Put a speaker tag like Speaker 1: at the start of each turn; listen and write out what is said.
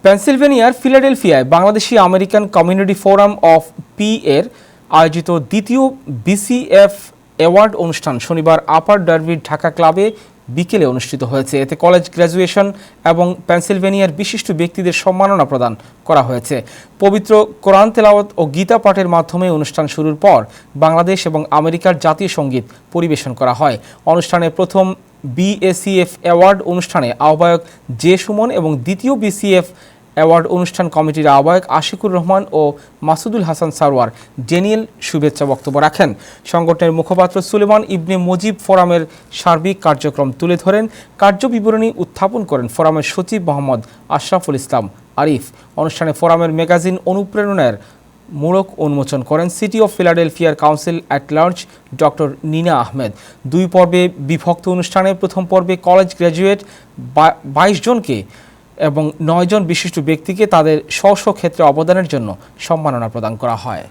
Speaker 1: পেনসিলভেনিয়ার ফিলাডেলফিয়ায় Bangladeshi American community forum of P এর আয়োজিত দ্বিতীয় বিসিএফ অ্যাওয়ার্ড অনুষ্ঠান শনিবার আপার ডার্বি ঢাকা ক্লাবে বিকেলে অনুষ্ঠিত হয়েছে। এতে কলেজ গ্র্যাজুয়েশন এবং পেনসিলভেনিয়ার বিশিষ্ট ব্যক্তিদের সম্মাননা প্রদান করা হয়েছে। পবিত্র কোরআন তেলাওয়াত ও গীতা পাঠের মাধ্যমে অনুষ্ঠান শুরুর পর বাংলাদেশ এবং আমেরিকার জাতীয় সঙ্গীত পরিবেশন করা হয়। অনুষ্ঠানে প্রথম বিএসিএফ অ্যাওয়ার্ড অনুষ্ঠানে আহ্বায়ক জে সুমন এবং দ্বিতীয় বিসিএফ অ্যাওয়ার্ড অনুষ্ঠান কমিটির আহ্বায়ক আশিকুর রহমান ও মাসুদুল হাসান সারওয়ার ড্যানিয়েল শুভেচ্ছা বক্তব্য রাখেন। সংগঠনের মুখপাত্র সুলেমান ইবনে মুজিব ফোরামের সার্বিক কার্যক্রম তুলে ধরেন। কার্যবিবরণী উত্থাপন করেন ফোরামের সচিব মোহাম্মদ আশরাফুল ইসলাম আরিফ। অনুষ্ঠানে ফোরামের ম্যাগাজিন অনুপ্রেরণার মোড়ক উন্মোচন করেন সিটি অফ ফিলাডেলফিয়ার council at large doctor Nina Ahmed. দুই পর্বে বিভক্ত অনুষ্ঠানে প্রথম পর্বে কলেজ গ্র্যাজুয়েট 22 জনকে এবং 9 জন বিশিষ্ট ব্যক্তিকে তাদের স্ব স্ব ক্ষেত্রে অবদানের জন্য সম্মাননা প্রদান করা হয়।